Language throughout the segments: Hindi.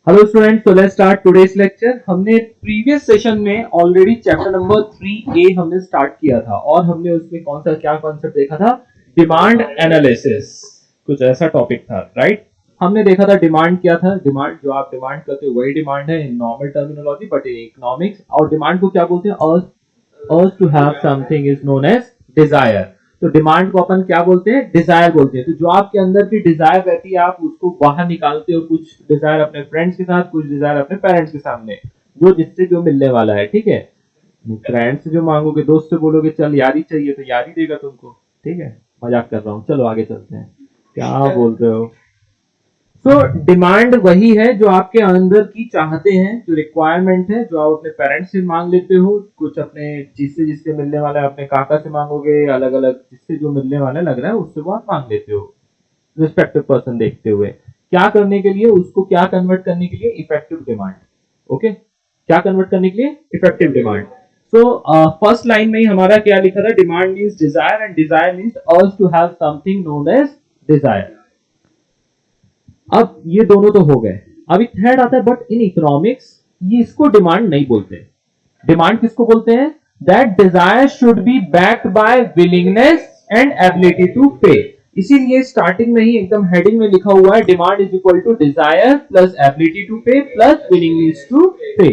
Hello student, so let's start today's lecture। हमने प्रीवियस सेशन में ऑलरेडी चैप्टर नंबर 3A हमने स्टार्ट किया था और हमने उसमें कौन सा क्या कॉन्सेप्ट देखा था? डिमांड एनालिसिस, कुछ ऐसा टॉपिक था, राइट। हमने देखा था डिमांड क्या था। डिमांड, जो आप डिमांड करते हो वही डिमांड है in normal terminology, but in economics. और डिमांड को क्या बोलते हैं? Urge to have something is known as desire. तो डिमांड को अपन क्या बोलते हैं? डिजायर बोलते हैं। तो जो आपके अंदर की डिजायर रहती है आप उसको बाहर निकालते हो, कुछ डिजायर अपने फ्रेंड्स के साथ, कुछ डिजायर अपने पेरेंट्स के सामने, जो जिससे जो मिलने वाला है, ठीक है। फ्रेंड्स से जो मांगोगे, दोस्त से बोलोगे चल यारी चाहिए तो यारी देगा तुमको, ठीक है। मजाक कर रहा हूँ, चलो आगे चलते हैं। क्या बोल रहे हो? तो डिमांड वही है जो आपके अंदर की चाहते हैं, जो रिक्वायरमेंट है, जो आप अपने पेरेंट्स से मांग लेते हो, कुछ अपने जिससे जिससे मिलने वाला है, अपने काका से मांगोगे, अलग अलग जिससे जो मिलने वाला लग रहा है उससे वो आप मांग लेते हो, रिस्पेक्टिव पर्सन देखते हुए। क्या करने के लिए? उसको क्या कन्वर्ट करने के लिए? Effective demand. ओके, क्या कन्वर्ट करने के लिए? Effective demand. So first line में ही हमारा क्या लिखा था? Demand means desire and desire means urge to have something known as desire. अब ये दोनों तो हो गए। अभी थर्ड आता है, बट इन इकोनॉमिक्स ये इसको डिमांड नहीं बोलते। डिमांड किसको बोलते हैं? That desire should be backed by willingness and ability to pay. इसीलिए स्टार्टिंग में ही एकदम हेडिंग में लिखा हुआ है demand is equal to desire plus ability to pay plus willingness to pay.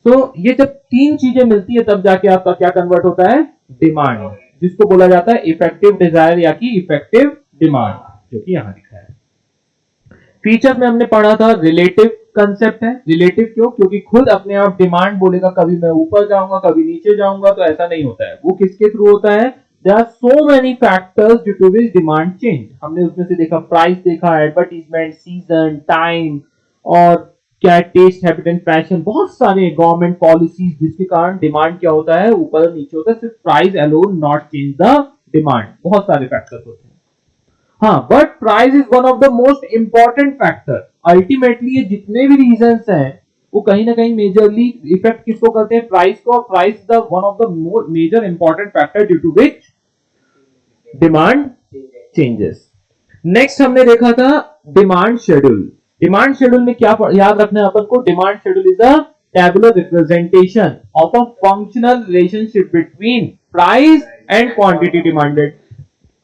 तो ये जब तीन चीजें मिलती है तब जाके आपका क्या कन्वर्ट होता है? डिमांड, जिसको बोला जाता है इफेक्टिव डिजायर या कि इफेक्टिव डिमांड, जो कि यहां लिखा है। फीचर में हमने पढ़ा था रिलेटिव कंसेप्ट है। रिलेटिव क्यों? क्योंकि खुद अपने आप डिमांड बोलेगा, कभी मैं ऊपर जाऊंगा कभी नीचे जाऊंगा, तो ऐसा नहीं होता है। वो किसके थ्रू होता है? There are so many factors due to which demand change. हमने उसमें से देखा प्राइस, देखा एडवर्टीजमेंट, सीजन, टाइम, और क्या टेस्ट, हैबिट एंड फैशन, बहुत सारे गवर्नमेंट पॉलिसीज जिसके कारण डिमांड क्या होता है? ऊपर नीचे होता है। सिर्फ price alone not change the demand, बहुत सारे फैक्टर्स होते हैं। हाँ, but price is one of the most important factor. Ultimately ये जितने भी रीजंस हैं वो कहीं ना कहीं मेजरली इफेक्ट किसको करते हैं? प्राइस को। Price the one of the major important factor due to which demand changes. Next हमने देखा था डिमांड शेड्यूल। डिमांड शेड्यूल में क्या याद रखना है अपन को? Demand schedule is a tabular representation of a functional relationship between price and quantity demanded.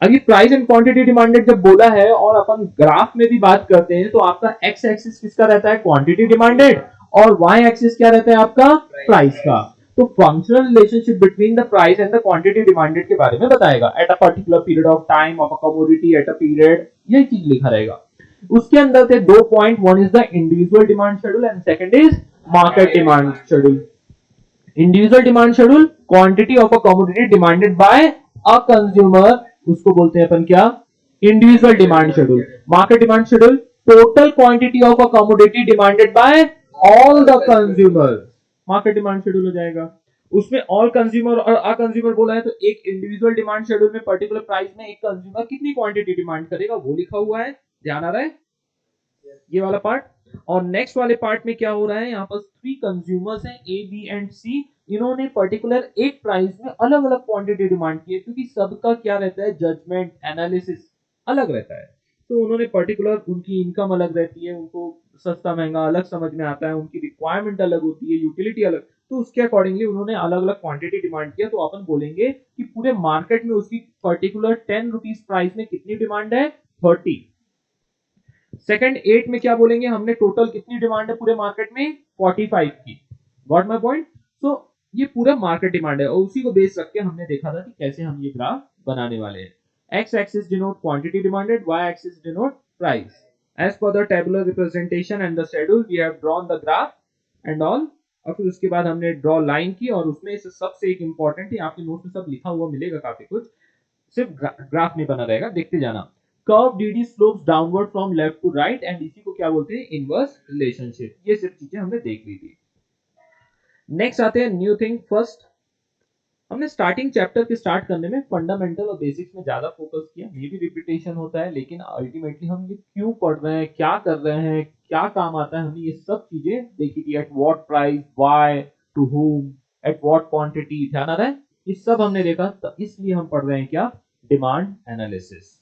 अभी प्राइस एंड क्वांटिटी डिमांडेड जब बोला है और अपन ग्राफ में भी बात करते हैं तो आपका एक्स एक्सिस किसका रहता है? Quantity demanded. और वाई एक्सिस क्या रहता है आपका? प्राइस का। तो functional relationship between the price and the quantity demanded के बारे में बताएगा। At a particular period of time of a commodity at a period, यही चीज लिखा रहेगा। उसके अंदर थे दो point, one is the individual demand schedule and second is market demand schedule. Individual demand schedule, quantity of a commodity demanded by a consumer, उसको बोलते हैं अपन क्या? Individual demand schedule. Market demand schedule, total quantity of a commodity demanded by all the consumer, market demand schedule हो जाएगा। उसमें ऑल कंज्यूमर और अ कंज्यूमर बोला है, तो एक इंडिविजुअल डिमांड शेड्यूल में पर्टिकुलर प्राइस में एक कंज्यूमर कितनी क्वांटिटी डिमांड करेगा वो लिखा हुआ है। ध्यान आ रहा है ये वाला पार्ट? और नेक्स्ट वाले पार्ट में क्या हो रहा है? यहाँ पर थ्री कंज्यूमर्स हैं, ए बी एंड सी। इन्होंने पर्टिकुलर एक प्राइस में अलग अलग क्वांटिटी डिमांड की है, क्योंकि सबका क्या रहता है? जजमेंट एनालिसिस अलग रहता है। तो उन्होंने पर्टिकुलर, उनकी इनकम अलग रहती है, उनको सस्ता महंगा अलग समझ में आता है, उनकी रिक्वायरमेंट अलग होती है, यूटिलिटी अलग, तो उसके अकॉर्डिंगली उन्होंने अलग अलग क्वांटिटी डिमांड किया। तो अपन बोलेंगे कि पूरे मार्केट में उसकी पर्टिकुलर 10 रुपीज प्राइस में कितनी डिमांड है? 30। सेकंड 8 में क्या बोलेंगे? हमने टोटल कितनी डिमांड है पूरे मार्केट में? 45 की। Got my point? सो ये पूरा मार्केट डिमांड है और उसी को बेस रख के हमने देखा था कि कैसे हम ये ग्राफ बनाने वाले हैं। X axis denote quantity demanded, Y axis denote price. As per the tabular representation and the schedule we have drawn the graph and all. और फिर उसके बाद हमने ड्रॉ लाइन की और उसमें से सबसे एक इंपॉर्टेंट है, आपके नोट में सब लिखा हुआ मिलेगा काफी कुछ, सिर्फ ग्राफ नहीं बना रहेगा, देखते जाना। Curve DD slopes downward from left to right and इसी को क्या बोलते हैं? Inverse relationship. ये सिर्फ चीजें हमने देख ली थी। नेक्स्ट आते हैं न्यू थिंग फर्स्ट। हमने स्टार्टिंग चैप्टर के स्टार्ट करने में फंडामेंटल और बेसिक्स में ज्यादा फोकस किया। मे भी रिपीटेशन होता है, लेकिन अल्टीमेटली हम ये क्यों पढ़ रहे हैं, क्या कर रहे हैं, क्या काम आता है, हमने ये सब चीजें देखी थी। At what price, why, to whom, at what quantity, ध्यान आ रहा है? ये सब हमने देखा, तो इसलिए हम पढ़ रहे हैं क्या? Demand analysis.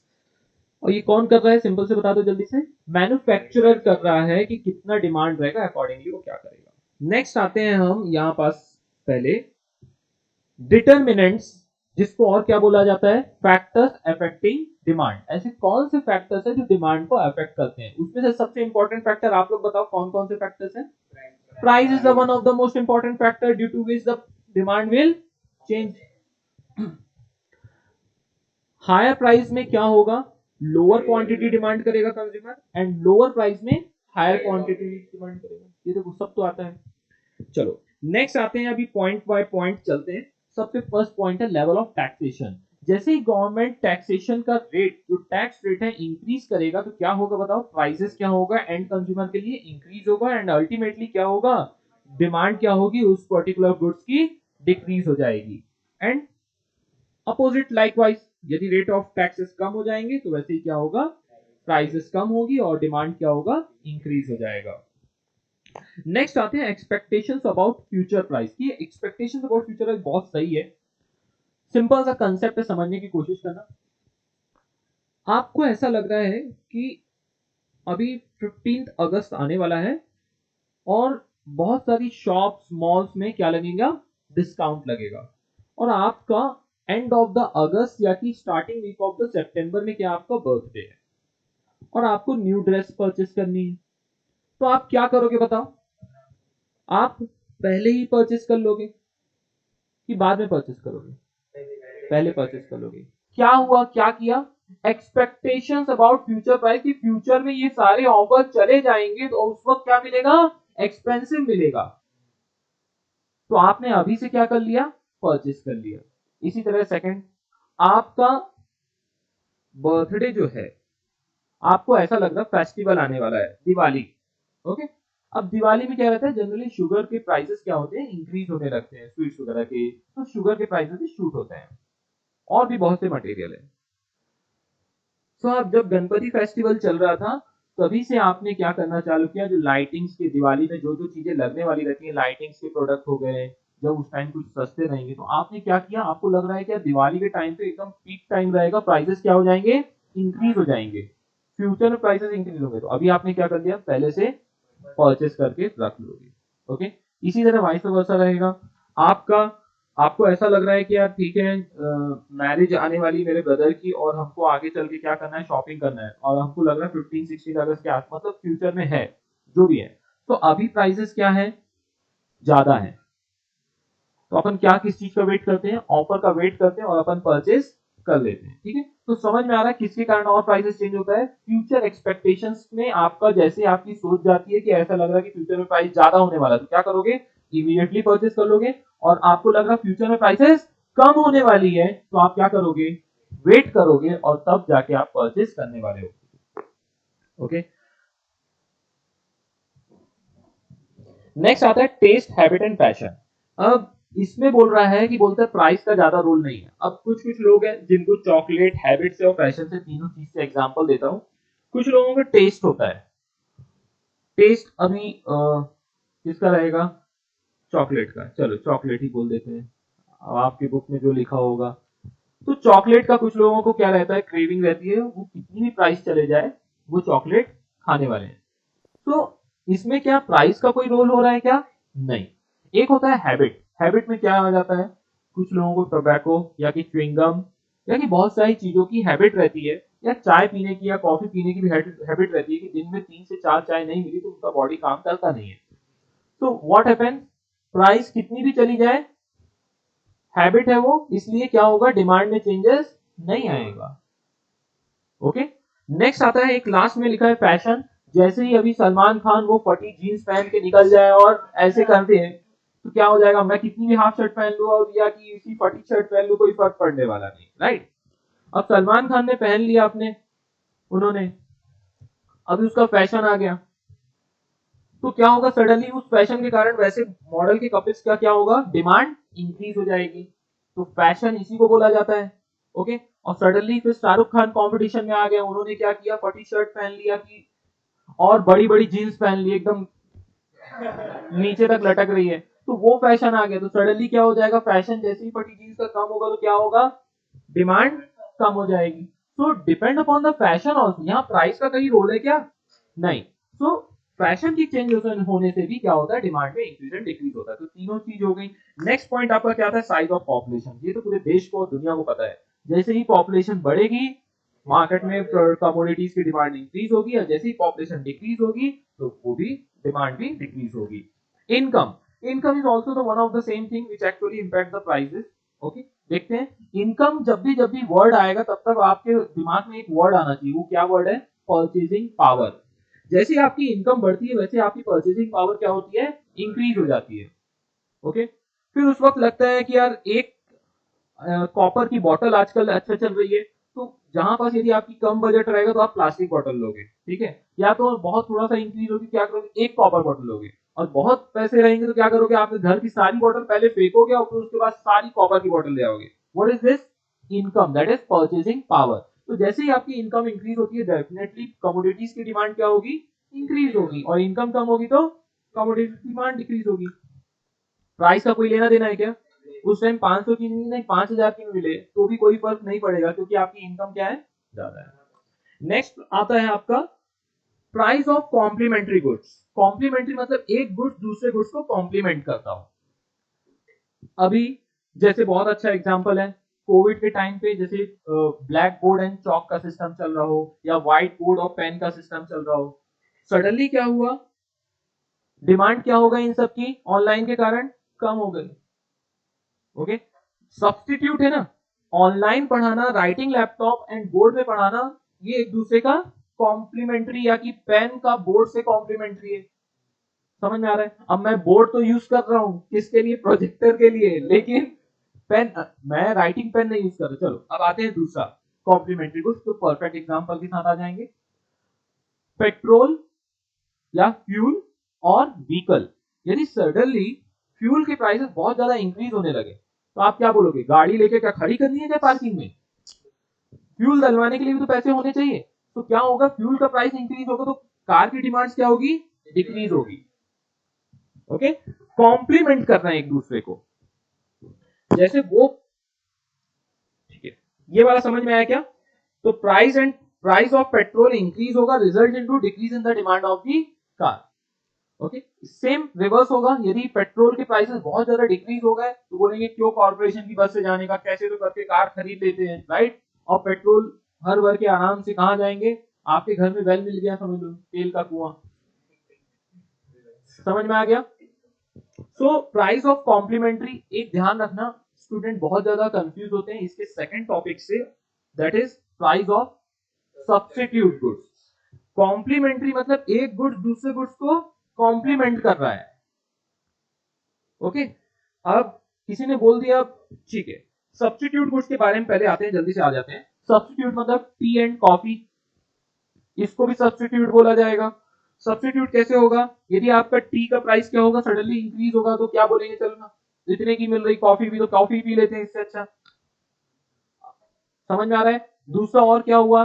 और ये कौन कर रहा है, सिंपल से बता दो जल्दी से, मैन्युफैक्चरर कर रहा है कि कितना डिमांड रहेगा अकॉर्डिंगली वो क्या करेगा। नेक्स्ट आते हैं हम यहाँ पास पहले डिटरमिनेंट्स, जिसको और क्या बोला जाता है, फैक्टर्स अफेक्टिंग डिमांड। ऐसे कौन से फैक्टर्स हैं जो डिमांड को अफेक्ट करते हैं, उसमें से सबसे इंपॉर्टेंट फैक्टर आप लोग बताओ कौन कौन से फैक्टर्स हैं। Price is the one of the most important factor due to which the demand will change. Higher price में क्या होगा, लोअर क्वांटिटी डिमांड करेगा कंज्यूमर, एंड लोअर प्राइस में हायर क्वांटिटी डिमांड करेगा। ये देखो सब तो आता है। चलो नेक्स्ट आते हैं, अभी पॉइंट बाय पॉइंट चलते हैं। सबसे फर्स्ट पॉइंट है लेवल ऑफ टैक्सेशन। जैसे ही गवर्नमेंट टैक्सेशन का रेट, जो टैक्स रेट है, इंक्रीज करेगा तो क्या होगा बताओ, प्राइसेस क्या होगा एंड कंज्यूमर के लिए, इंक्रीज होगा, एंड अल्टीमेटली क्या होगा, डिमांड क्या होगी उस पर्टिकुलर गुड्स की, डिक्रीज हो जाएगी। एंड अपोजिट लाइकवाइज, यदि रेट ऑफ टैक्सेस कम हो जाएंगे तो वैसे ही क्या होगा, प्राइसेस कम होगी और डिमांड क्या होगा, इंक्रीज हो जाएगा। नेक्स्ट आते हैं एक्सपेक्टेशंस अबाउट फ्यूचर प्राइस की। एक्सपेक्टेशंस अबाउट फ्यूचर प्राइस बहुत सही है, सिंपल सा कंसेप्ट है, समझने की कोशिश करना। आपको ऐसा लग रहा है कि अभी 15 अगस्त आने वाला है और बहुत सारी शॉप्स मॉल्स में क्या लगेगा, डिस्काउंट लगेगा, और आपका एंड ऑफ द अगस्त या कि starting week of the September में क्या आपका बर्थडे है और आपको न्यू ड्रेस परचेस करनी है, तो आप क्या करोगे बताओ, आप पहले ही परचेस कर लोगे कि बाद में परचेस करोगे, पहले परचेस कर लोगे। क्या हुआ, क्या किया, एक्सपेक्टेशंस अबाउट फ्यूचर प्राइस की फ्यूचर में ये सारे ऑफर चले जाएंगे तो उस वक्त क्या मिलेगा, एक्सपेंसिव मिलेगा, तो आपने अभी से क्या कर लिया, परचेस कर लिया। इसी तरह सेकंड, आपका बर्थडे जो है, आपको ऐसा लग रहा है फेस्टिवल आने वाला है, दिवाली, ओके। अब दिवाली में क्या रहता है, जनरली शुगर के प्राइसेस क्या होते हैं, इंक्रीज होने लगते हैं, स्वीट्स वगैरह के, तो शुगर के प्राइसेस शूट होते हैं, और भी बहुत से मटेरियल है। तो अब जब गणपति फेस्टिवल चल रहा था तभी से आपने क्या करना चालू किया, जो लाइटिंग्स की दिवाली में जो जो चीजें लगने वाली रहती है, लाइटिंग्स के प्रोडक्ट हो गए, जब उस टाइम कुछ सस्ते रहेंगे तो आपने क्या किया, आपको लग रहा है कि दिवाली के टाइम पे एकदम पीक टाइम रहेगा, प्राइसेस क्या हो जाएंगे, इंक्रीज हो जाएंगे, फ्यूचर में प्राइसेस इंक्रीज होंगे, तो अभी आपने क्या कर दिया, पहले से परचेस करके रख लोगे, ओके। इसी तरह वाइस वर्सा रहेगा, आपका आपको ऐसा लग रहा है कि यार ठीक है, मैरिज आने वाली मेरे ब्रदर की और हमको आगे चल के क्या करना है, शॉपिंग करना है, और हमको लग रहा है 15-16 अगस्त के आस मतलब फ्यूचर में है, जो भी है, तो अभी प्राइसेस क्या है, ज्यादा है, तो अपन क्या किस चीज का वेट करते हैं, ऑफर का वेट करते हैं और अपन परचेस कर लेते हैं, ठीक है। तो समझ में आ रहा है किसके कारण और प्राइसेस चेंज होता है, फ्यूचर एक्सपेक्टेशंस में आपका जैसे आपकी सोच जाती है कि ऐसा लग रहा है कि फ्यूचर में प्राइस ज्यादा होने वाला है, तो क्या करोगे, इमीडिएटली परचेस कर लोगे, और आपको लग रहा है फ्यूचर में प्राइसेस कम होने वाली है तो आप क्या करोगे, वेट करोगे और तब जाके आप परचेस करने वाले हो, ओके। नेक्स्ट आता है टेस्ट हैबिट एंड पैशन। अब इसमें बोल रहा है कि बोलता है प्राइस का ज्यादा रोल नहीं है। अब कुछ कुछ लोग हैं जिनको चॉकलेट हैबिट से और पैशन से, तीनों चीज से एग्जांपल देता हूं। कुछ लोगों का टेस्ट होता है, टेस्ट अभी किसका रहेगा, चॉकलेट का, चलो चॉकलेट ही बोल देते हैं, अब आपकी बुक में जो लिखा होगा, तो चॉकलेट का कुछ लोगों को क्या रहता है, क्रेविंग रहती है, वो कितनी भी प्राइस चले जाए वो चॉकलेट खाने वाले हैं। तो इसमें क्या प्राइस का कोई रोल हो रहा है क्या, नहीं। एक होता है हैबिट, हैबिट में क्या आ जाता है, कुछ लोगों को टोबैको या कि च्युइंगम या कि बहुत सारी चीजों की हैबिट रहती है, या चाय पीने की या कॉफी पीने की भी हैबिट रहती है कि दिन में 3 से 4 चाय नहीं मिली तो उनका बॉडी काम करता नहीं है। तो व्हाट हैपेंस, प्राइस कितनी भी चली जाए, हैबिट है वो, इसलिए क्या होगा, डिमांड में चेंजेस नहीं आएगा, ओके। नेक्स्ट आता है एक लास्ट में लिखा है फैशन। जैसे ही अभी सलमान खान वो फटी जीन्स पहन के निकल जाए और ऐसे करते हैं तो क्या हो जाएगा, मैं कितनी भी हाफ शर्ट पहन लूं और या कि इसी फटी शर्ट पहन लूं कोई फर्क पड़ने वाला नहीं, राइट। अब सलमान खान ने पहन लिया अपने, उन्होंने, अभी उसका फैशन आ गया, तो क्या होगा, सडनली उस फैशन के कारण वैसे मॉडल के कपल्स का क्या होगा, डिमांड इंक्रीज हो जाएगी, तो फैशन इसी को बोला जाता है, ओके। और सडनली फिर शाहरुख खान कंपटीशन में आ गए, उन्होंने क्या किया, फटी शर्ट पहन लिया कि और बड़ी बड़ी जीन्स पहन ली एकदम नीचे तक लटक रही है, तो वो फैशन आ गया, तो सडनली क्या हो जाएगा, फैशन जैसे ही फटी जीन्स का कम होगा तो क्या होगा, डिमांड कम हो जाएगी। सो depend upon the fashion also, यहाँ प्राइस का कहीं रोल है क्या? नहीं। सो फैशन की चेंज होने से भी क्या होता है, डिमांड में इंक्रीज एंड डिक्रीज होता है। तो तीनों चीज हो गई। नेक्स्ट पॉइंट आपका क्या था, साइज ऑफ पॉपुलेशन। ये तो पूरे देश को और दुनिया को पता है, जैसे ही पॉपुलेशन बढ़ेगी मार्केट में कमोडिटीज की डिमांड इंक्रीज होगी, और जैसे ही पॉपुलेशन डिक्रीज होगी तो वो भी डिमांड भी डिक्रीज होगी। Income, income is also the one of the same thing which actually impact the prices. Okay, देखते हैं इनकम, जब भी वर्ड आएगा तब तक आपके दिमाग में एक वर्ड आना चाहिए। वो क्या वर्ड है? Purchasing power. जैसे ही आपकी इनकम बढ़ती है वैसे आपकी परचेजिंग पावर क्या होती है? इंक्रीज हो जाती है। ओके, फिर उस वक्त लगता है कि यार एक कॉपर की बोतल आजकल अच्छा चल रही है, तो जहां पास यदि आपकी कम बजट रहेगा तो आप प्लास्टिक बोतल लोगे, ठीक है, या तो बहुत थोड़ा सा इंक्रीज होगी, क्या करोगे, एक कॉपर बोतल लोगे। और बहुत पैसे रहेंगे तो क्या करोगे, आप घर की सारी बोतल पहले फेंकोगे और फिर उसके बाद सारी कॉपर की बोतल ले आओगे। What is this? Income, that is purchasing power. तो जैसे ही आपकी इनकम इंक्रीज होती है डेफिनेटली कमोडिटीज की डिमांड क्या होगी? इंक्रीज होगी। और इनकम कम होगी तो कमोडिटी की डिमांड डिक्रीज होगी। प्राइस का कोई लेना देना है क्या? उस टाइम 500 की नहीं 5000 की मिले तो भी कोई फर्क नहीं पड़ेगा, क्योंकि आपकी इनकम क्या है? ज्यादा है। नेक्स्ट आता है आपका price of complementary goods. Complementary मतलब एक गुड्स दूसरे गुड्स को कॉम्प्लीमेंट करता हो। अभी जैसे बहुत अच्छा एग्जांपल है, कोविड के टाइम पे जैसे ब्लैक बोर्ड एंड चॉक का सिस्टम चल रहा हो, या व्हाइट बोर्ड और पेन का सिस्टम चल रहा हो, सडनली क्या हुआ, डिमांड क्या हो गई इन सब की? ऑनलाइन के कारण कम हो गई। ओके, सब्स्टिट्यूट है ना, ऑनलाइन पढ़ाना, राइटिंग लैपटॉप एंड बोर्ड में पढ़ाना, ये एक दूसरे का कॉम्प्लीमेंट्री, या कि पेन का बोर्ड से कॉम्प्लीमेंट्री है। समझ में आ रहा है? अब मैं बोर्ड तो यूज कर रहा हूं किसके लिए? प्रोजेक्टर के लिए, लेकिन पेन, मैं राइटिंग पेन नहीं यूज कर रहा। चलो अब आते हैं दूसरा कॉम्प्लीमेंट्री गुड्स। तो परफेक्ट एग्जांपल के साथ आ जाएंगे, पेट्रोल या फ्यूल और व्हीकल। यदि सडनली फ्यूल के प्राइसेस बहुत ज्यादा इंक्रीज होने लगे तो आप क्या बोलोगे? गाड़ी लेके क्या खड़ी करनी है क्या पार्किंग में? फ्यूल डलवाने के लिए भी तो पैसे होने चाहिए। तो क्या होगा, फ्यूल का प्राइस इंक्रीज होगा तो कार की डिमांड क्या होगी? डिक्रीज होगी। ओके, कॉम्प्लीमेंट करना है एक दूसरे को, जैसे वो, ठीक है, ये वाला समझ में आया क्या? तो प्राइस ऑफ पेट्रोल इंक्रीज होगा, result into decrease in the demand of the car. Okay, same reverse होगा, यदि पेट्रोल के प्राइसेस बहुत ज्यादा डिक्रीज हो गए तो बोलेंगे क्यों कॉर्पोरेशन की बस से जाने का, कैसे तो करके कार खरीद लेते हैं, राइट? और पेट्रोल हर भर के आराम से कहां जाएंगे? आपके घर में वेल मिल गया, समझ लो तेल का कुआं। समझ में आ गया? सो प्राइस ऑफ कॉम्प्लीमेंट्री, एक ध्यान रखना, स्टूडेंट बहुत ज्यादा कंफ्यूज होते हैं इसके सेकंड टॉपिक से, that is price of substitute goods. Complementary मतलब एक गुड्स दूसरे गुड्स को कॉम्प्लीमेंट कर रहा है। ओके, अब किसी ने बोल दिया, ठीक है, सब्स्टिट्यूट गुड्स के बारे में पहले आते हैं, जल्दी से आ जाते हैं। सब्स्टिट्यूट मतलब टी एंड कॉफी, इसको भी सब्स्टिट्यूट बोला जाएगा। सब्स्टिट्यूट कैसे होगा? यदि आपका टी का प्राइस क्या होगा, सडनली इंक्रीज होगा तो क्या बोलेंगे, चलना इतने की मिल रही कॉफी भी, तो कॉफी पी लेते हैं इससे अच्छा। समझ में आ रहा है? दूसरा और क्या हुआ,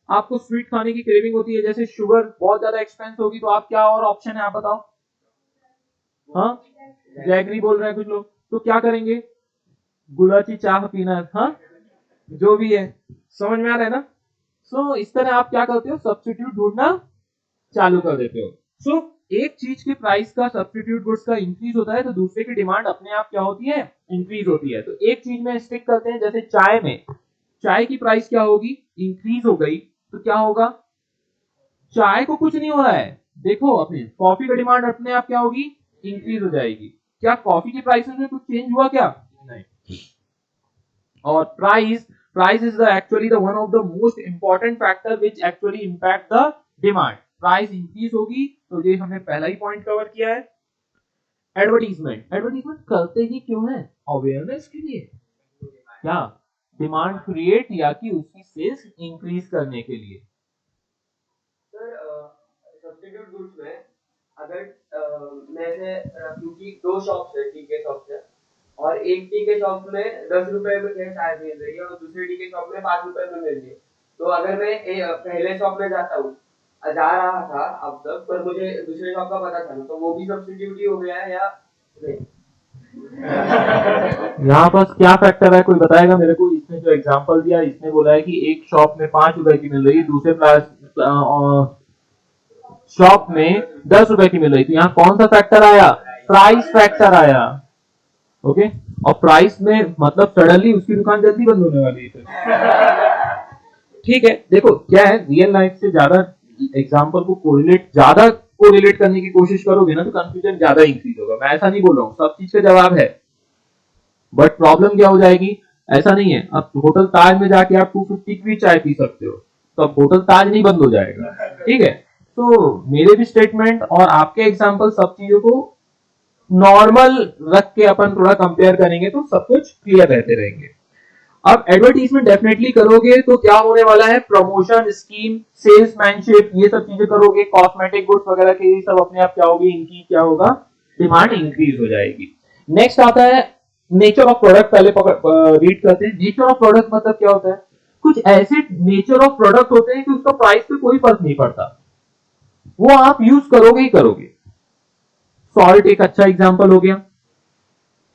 आपको स्वीट खाने की क्रेविंग होती है, जैसे शुगर बहुत ज्यादा एक्सपेंस होगी तो आप क्या और ऑप्शन है आप बताओ? हाँ, जैगरी बोल रहे हैं कुछ लोग, तो क्या करेंगे? गुलाची चाह पीना, हाँ, जो भी है। समझ में आ रहा है ना? सो इस तरह आप क्या करते हो, सब्स्टिट्यूट ढूंढना चालू कर देते हो। सो एक चीज के प्राइस का, सब्स्टिट्यूट गुड्स का इंक्रीज होता है तो दूसरे की डिमांड अपने आप क्या होती है? इंक्रीज होती है। तो एक चीज में स्टिक करते हैं, जैसे चाय में, चाय की प्राइस क्या होगी? इंक्रीज हो गई तो क्या होगा? चाय को कुछ नहीं हो रहा है, देखो अपने कॉफी का डिमांड अपने आप क्या होगी? इंक्रीज हो जाएगी। क्या कॉफी के प्राइसेस में कुछ चेंज हुआ क्या? नहीं। और price is the actually the one of the most important factor which actually impact the demand. Price increase होगी तो ये हमने पहला ही पॉइंट कवर किया है। एडवर्टीजमेंट, एडवर्टीजमेंट करते ही क्यों है? अवेयरनेस के लिए। क्या? डिमांड क्रिएट या कि उसकी सेल्स इंक्रीज करने के लिए। सर सब्स्टिट्यूट गुड्स में अगर मैंने क्योंकि दो शॉप्स है, टी के शॉप्स है, और एक टी के शॉप में 10 रुपए में चाय मिल रही है और दूसरी टी के शॉप में 5 रुपए में मिल रही है। तो अगर मैं पहले शॉप में जाता हूँ, जा रहा था अब तक, पर मुझे दूसरे शॉप का पता चला, तो वो भी सब्स्टिट्यूट ही हो गया है या नहीं? यहाँ पर क्या फैक्टर है, कोई बताएगा मेरे को? इसने जो एग्जांपल दिया, इसने बोला है कि एक शॉप में 5 रुपए की मिल रही है, दूसरे शॉप में 10 रुपए की मिल रही थी। यहाँ कौन सा फैक्टर आया? प्राइस फैक्टर आया। ओके, और प्राइस में मतलब सडनली उसकी दुकान जल्दी बंद होने वाली है। ठीक है, देखो क्या है, रियल लाइफ से ज्यादा एग्जांपल को ज्यादा कोरिलेट करने की कोशिश करोगे ना तो कंफ्यूजन ज्यादा इंक्रीज होगा। मैं ऐसा नहीं बोल रहा हूँ सब चीज का जवाब है, बट प्रॉब्लम क्या हो जाएगी, ऐसा नहीं है अब होटल ताज में जाके आप 250 की भी चाय पी सकते हो, तो अब होटल ताज नहीं बंद हो जाएगा। ठीक है, तो मेरे भी स्टेटमेंट और आपके एग्जांपल सब चीजों को नॉर्मल रख के अपन थोड़ा कंपेयर करेंगे तो सब कुछ क्लियर रहते रहेंगे। अब एडवर्टीजमेंट डेफिनेटली करोगे तो क्या होने वाला है, प्रमोशन स्कीम, सेल्समैनशिप, ये सब चीजें करोगे, कॉस्मेटिक गुड्स वगैरह के ये सब अपने आप क्या होगी, इनकी क्या होगा, डिमांड इंक्रीज हो जाएगी। नेक्स्ट आता है नेचर ऑफ प्रोडक्ट। पहले रीड करते हैं। नेचर ऑफ प्रोडक्ट मतलब क्या होता है, कुछ ऐसे नेचर ऑफ प्रोडक्ट होते हैं कि उसका प्राइस पे कोई फर्क नहीं पड़ता, वो आप यूज करोगे ही करोगे। सॉल्ट एक अच्छा एग्जांपल हो गया,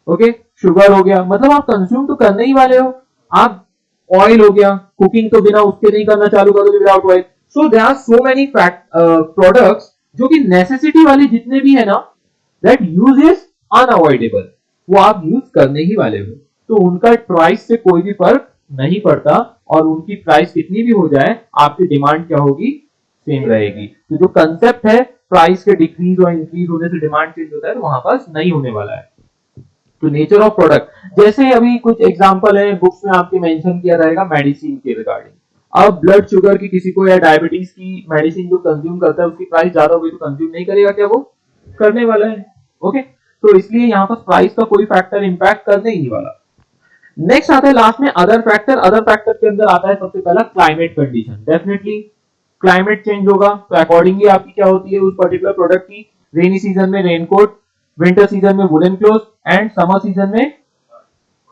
ओके, शुगर हो गया, मतलब आप कंज्यूम तो करने ही वाले हो। आप ऑयल हो गया, कुकिंग तो बिना उसके नहीं करना चालू करोगे, without oil. So there are so many products जो कि नेसेसिटी वाले जितने भी है ना, दैट यूज इज अनअवॉइडेबल, वो आप यूज करने ही वाले हो, तो उनका प्राइस से कोई भी फर्क नहीं पड़ता, और उनकी प्राइस कितनी भी हो जाए आपकी डिमांड क्या होगी, सेम रहेगी। तो जो कंसेप्ट है प्राइस के डिक्रीज और इंक्रीज होने से डिमांड चेंज होता है, तो वहां पास नहीं होने वाला है। तो नेचर ऑफ प्रोडक्ट, जैसे अभी कुछ एग्जांपल है बुक्स में आपके मेंशन किया रहेगा मेडिसिन के रिगार्डिंग। अब ब्लड शुगर की किसी को या डायबिटीज की मेडिसिन जो कंज्यूम करता है उसकी प्राइस ज्यादा होगी तो कंज्यूम नहीं करेगा क्या, वो करने वाला है। ओके, तो इसलिए यहाँ पर प्राइस का कोई फैक्टर इंपैक्ट करने ही नहीं वाला। नेक्स्ट आता है लास्ट में अदर फैक्टर। अदर फैक्टर के अंदर आता है सबसे पहला climate condition. Definitely climate change होगा तो अकॉर्डिंगली आपकी क्या होती है उस पर्टिकुलर प्रोडक्ट की, रेनी सीजन में रेनकोट, विंटर सीजन में woollen cloth and summer season में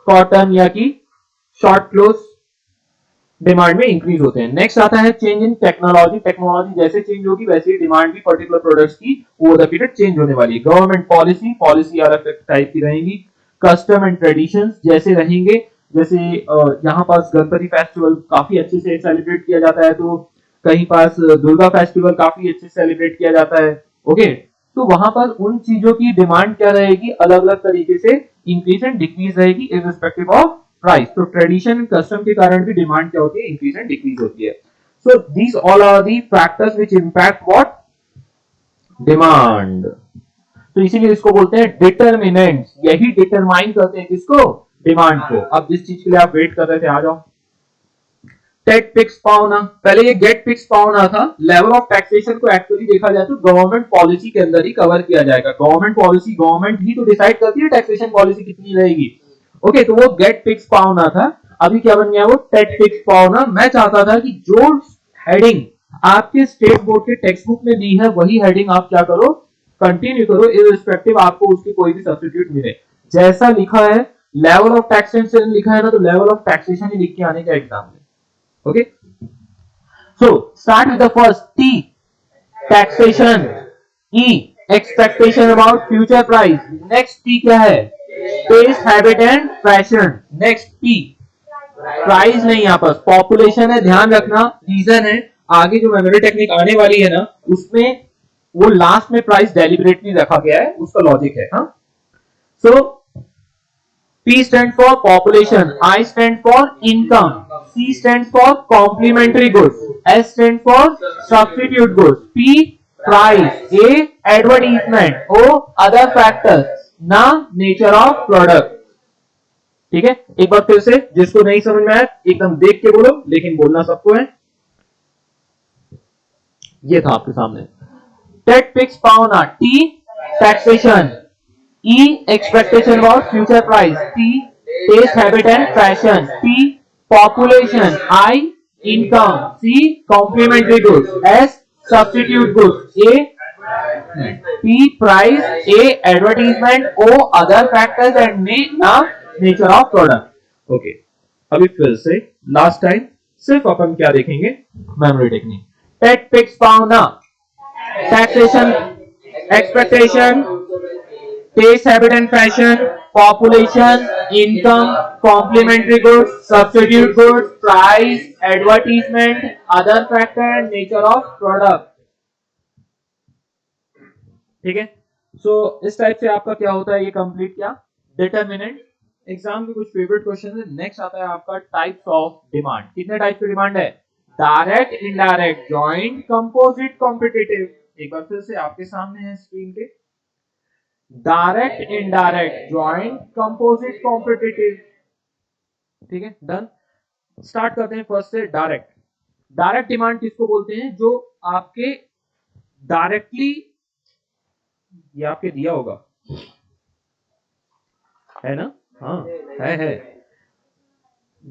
कॉटन या की शॉर्ट क्लोथ डिमांड में इंक्रीज होते हैं। नेक्स्ट आता है चेंज इन टेक्नोलॉजी। टेक्नोलॉजी जैसे चेंज होगी वैसे ही डिमांड भी पर्टिकुलर प्रोडक्ट्स की ओवर द पीरियड चेंज होने वाली है। गवर्नमेंट पॉलिसी, पॉलिसी अलग टाइप की रहेंगी। कस्टम एंड ट्रेडिशंस जैसे रहेंगे, जैसे यहाँ पास गणपति फेस्टिवल काफी अच्छे से सेलिब्रेट किया जाता है, तो कहीं पास दुर्गा फेस्टिवल काफी अच्छे से सेलिब्रेट किया जाता है। ओके, तो वहां पर उन चीजों की डिमांड क्या रहेगी, अलग अलग तरीके से इंक्रीज एंड डिक्रीज रहेगी इररिस्पेक्टिव ऑफ प्राइस। तो ट्रेडिशन एंड कस्टम के कारण भी डिमांड क्या होती है, इंक्रीज एंड डिक्रीज होती है। So these all are the factors which impact what, demand. तो इसीलिए इसको बोलते हैं डिटरमिनेंट्स, यही डिटरमाइन करते हैं किसको, डिमांड को। अब जिस चीज के लिए आप वेट कर रहे थे, आ जाओ। टेट फिक्स पाउना, पहले ये गेट फिक्स पाउना था। लेवल ऑफ टैक्सेशन को एक्चुअली देखा जाए तो गवर्नमेंट पॉलिसी के अंदर ही कवर किया जाएगा। गवर्नमेंट पॉलिसी, गवर्नमेंट ही तो डिसाइड करती है टैक्सेशन पॉलिसी कितनी रहेगी। ओके, तो वो गेट फिक्स पाउना था, अभी क्या बन गया वो टेट फिक्स पाउना। मैं चाहता था कि जो हेडिंग आपके स्टेट बोर्ड के टेक्स्ट बुक में दी है वही हेडिंग आप क्या करो, कंटिन्यू करो, इररिस्पेक्टिव आपको उसकी कोई भी सब्स्टिट्यूट मिले। जैसा लिखा है लेवल ऑफ टैक्सेशन लिखा है ना, तो लेवल ऑफ टैक्सेशन ही लिख के आने का एग्जाम में। Okay, so start with the first T, taxation. E, expectation about future price. Next T क्या है, taste, habit and fashion. Next P, price नहीं, यहाँ पर population है, ध्यान रखना। रीजन है आगे जो मेमोरी टेक्निक आने वाली है ना, उसमें वो लास्ट में प्राइस डेलिबरेटली रखा गया है, उसका लॉजिक है। हाँ, so P stands for population, I stands for income, C stands for complementary goods, S stands for substitute goods, P price, A advertisement, O other factors, ना nature of product। ठीक है, एक बार फिर से, जिसको नहीं समझ में आया एकदम देख के बोलो, लेकिन बोलना सबको है। ये था आपके सामने टेट फिक्स पाउना। T taxation, E expectation about future price, T taste, habit and fashion, P population, I income, C complementary goods, S substitute goods, A P price, A advertisement, O other factors and ना nature of product। ओके, अभी फिर से लास्ट टाइम सिर्फ अपन क्या देखेंगे, मेमोरी टेक्निक। टेट फिक्स पाउना, taxation, expectation, taste habit and fashion, population, income, complementary goods, substitute goods, price, advertisement, other factor and nature of product. ठीक है, सो इस टाइप से आपका क्या होता है, ये कंप्लीट किया डिटरमिनेंट। एग्जाम के कुछ फेवरेट क्वेश्चन है। नेक्स्ट आता है आपका टाइप्स ऑफ डिमांड। कितने टाइप की डिमांड है? Direct, indirect, joint, composite, competitive. एक बार फिर से आपके सामने है स्क्रीन पे, direct, indirect, joint, composite, competitive. ठीक है, डन। स्टार्ट करते हैं फर्स्ट से डायरेक्ट। डायरेक्ट डिमांड किसको बोलते हैं? जो आपके डायरेक्टली, ये आपके दिया होगा है ना? हाँ, है।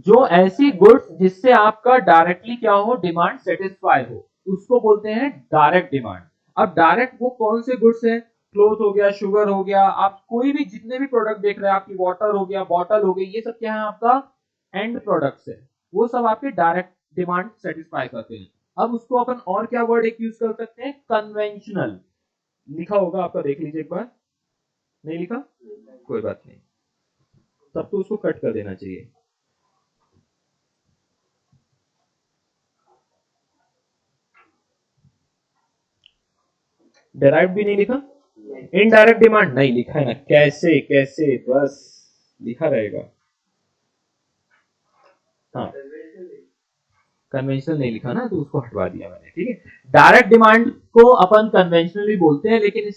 जो ऐसी गुड्स जिससे आपका डायरेक्टली क्या हो, डिमांड सेटिस्फाई हो, उसको बोलते हैं डायरेक्ट डिमांड। अब डायरेक्ट वो कौन से गुड्स हैं? क्लोथ हो गया, शुगर हो गया, आप कोई भी जितने भी प्रोडक्ट देख रहे हैं, आपकी वाटर हो गया, बॉटल हो गई, ये सब क्या है आपका एंड प्रोडक्ट्स है। वो सब आपके डायरेक्ट डिमांड सेटिस्फाई करते हैं। अब उसको अपन और क्या वर्ड एक यूज कर सकते हैं? कन्वेंशनल। लिखा होगा आपका, देख लीजिए एक बार। नहीं लिखा? कोई बात नहीं, तब तो उसको कट कर देना चाहिए। डेराइव भी नहीं लिखा? इनडायरेक्ट डिमांड नहीं लिखा है ना? कैसे कैसे, बस लिखा रहेगा। हाँ, कन्वेंशनल नहीं लिखा ना, तो उसको हटवा दिया मैंने। ठीक है, डायरेक्ट डिमांड को अपन कन्वेंशनल भी बोलते हैं, लेकिन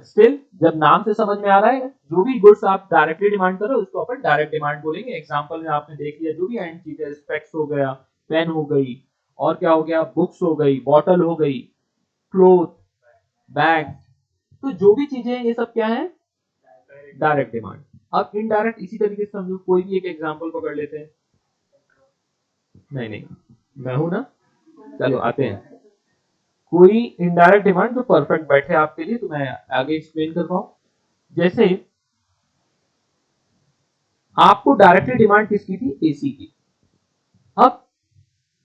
स्टिल जब नाम से समझ में आ रहा है, जो भी गुड्स आप डायरेक्टली डिमांड कर रहे हो उसको अपन डायरेक्ट डिमांड बोलेंगे। एग्जांपल में आपने देख लिया, जो भी एंड चीजें, स्पेक्स हो गया, पेन हो गई, और क्या हो गया, बुक्स हो गई, बॉटल हो गई, क्लोथ, बैग, तो जो भी चीजें हैं ये सब क्या है? Direct demand. अब इनडायरेक्ट इसी तरीके से समझो, कोई भी एक एग्जांपल पकड़ लेते हैं। नहीं, मैं हूं ना, चलो आते हैं। कोई इनडायरेक्ट डिमांड जो परफेक्ट बैठे आपके लिए, तो मैं आगे एक्सप्लेन कर पाऊं। जैसे आपको डायरेक्टली डिमांड किसकी थी? एसी की। अब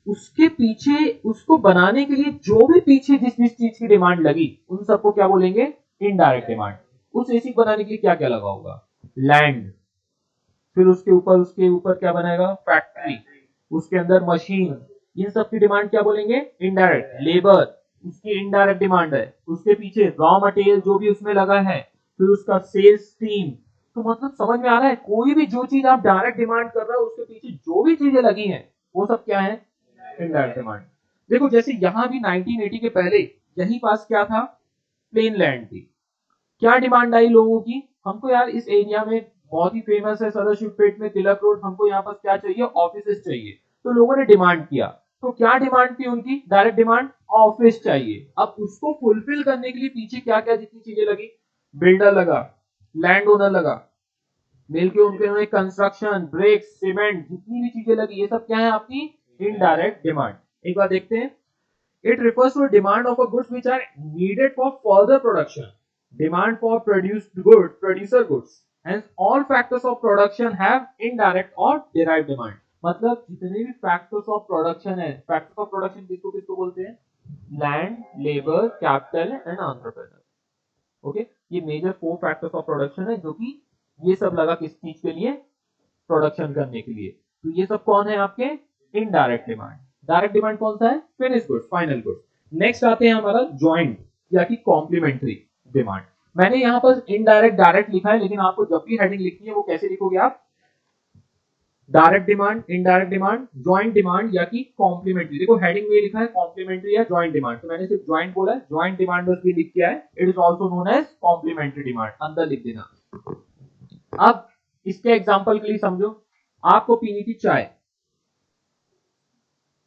उसके पीछे, उसको बनाने के लिए जो भी पीछे जिस जिस चीज की डिमांड लगी, उन सबको क्या बोलेंगे? Indirect demand. उस एसी बनाने के लिए क्या क्या लगा होगा? लैंड, फिर उसके ऊपर क्या बनाएगा? फैक्ट्री, उसके अंदर मशीन, इन सब की डिमांड क्या बोलेंगे? इनडायरेक्ट। लेबर, उसकी इनडायरेक्ट डिमांड है। उसके पीछे रॉ मटेरियल जो भी उसमें लगा है, फिर उसका सेल्स टीम। तो मतलब समझ में आ रहा है, कोई भी जो चीज आप डायरेक्ट डिमांड कर रहे हो, उसके पीछे जो भी चीजें लगी हैं, वो सब क्या है? Indirect demand. देखो जैसे यहां भी 1980 के पहले यहीं पास क्या था? प्लेन लैंड थी। क्या डिमांड आई लोगों की? हमको यार इस एरिया में, बहुत ही फेमस है सदाशिवपेट में तिलक रोड, हमको यहाँ पास क्या चाहिए? ऑफिसेस चाहिए। तो लोगों ने डिमांड किया, तो क्या डिमांड थी उनकी? डायरेक्ट डिमांड, ऑफिस चाहिए। अब उसको फुलफिल करने के लिए पीछे क्या क्या जितनी चीजें लगी? बिल्डर लगा, लैंड ओनर लगा, मिलके उनके कंस्ट्रक्शन, ब्रिक्स, सीमेंट, जितनी भी चीजें लगी, ये सब क्या है? आपकी इनडायरेक्ट डिमांड। एक बार देखते हैं। It refers to a demand of a goods which are needed for further production. Demand for produced goods, producer goods. Hence, all factors of production have indirect or derived demand. मतलब जितने भी factors of production है, factors of production किसको किसको बोलते हैं? Land, labor, capital and entrepreneur. Okay? ये major 4 factors of production है, जो कि ये सब लगा किस चीज के लिए? प्रोडक्शन करने के लिए। तो ये सब कौन है आपके? Indirect demand. डायरेक्ट डिमांड कौन सा है? Finish goods, final goods. Next आते हैं हमारा ज्वाइंट या कि कॉम्प्लीमेंट्री डिमांड। मैंने यहाँ पर इनडायरेक्ट डायरेक्ट लिखा है, लेकिन आपको जब भी हेडिंग लिखनी है वो कैसे लिखोगे आप? Direct demand, indirect demand, joint demand या कि कॉम्प्लीमेंट्री। देखो हेडिंग में लिखा है कॉम्प्लीमेंट्री या ज्वाइंट डिमांड, तो मैंने सिर्फ ज्वाइंट बोला है। ज्वाइंट डिमांड बस भी लिख किया है। It is also known as complementary demand, अंदर लिख देना। अब इसके एग्जांपल के लिए समझो, आपको पीनी थी चाय,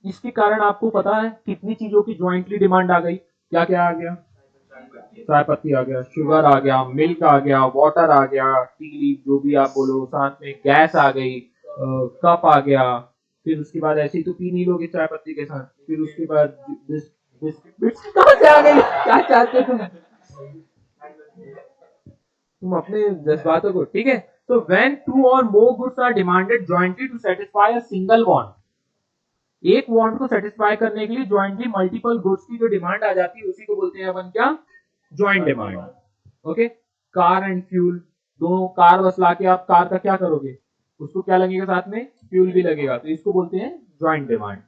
इसके कारण आपको पता है कितनी चीजों की ज्वाइंटली डिमांड आ गई? क्या क्या आ गया? चाय पत्ती आ गया, शुगर आ गया, मिल्क आ गया, वाटर आ गया, टी लीफ जो भी आप बोलो, साथ में गैस आ गई, कप आ गया। फिर उसके बाद ऐसे ही तो पी नहीं लोगे चाय पत्ती के साथ। फिर उसके बाद बिस्किट कहां से आ गई? क्या चाहते तुम अपने जज्बातों को। ठीक है, तो when 2 or more goods are demanded jointly to satisfy a single want, एक वांट को सेटिस्फाई करने के लिए ज्वाइंटली मल्टीपल गुड्स की जो डिमांड आ जाती है, उसी को बोलते हैं अपन क्या? Joint demand. Okay, car and fuel, दोनों कार बस लाके आप कार का क्या करोगे, उसको क्या लगेगा साथ में, फ्यूल भी लगेगा, तो इसको बोलते हैं ज्वाइंट डिमांड।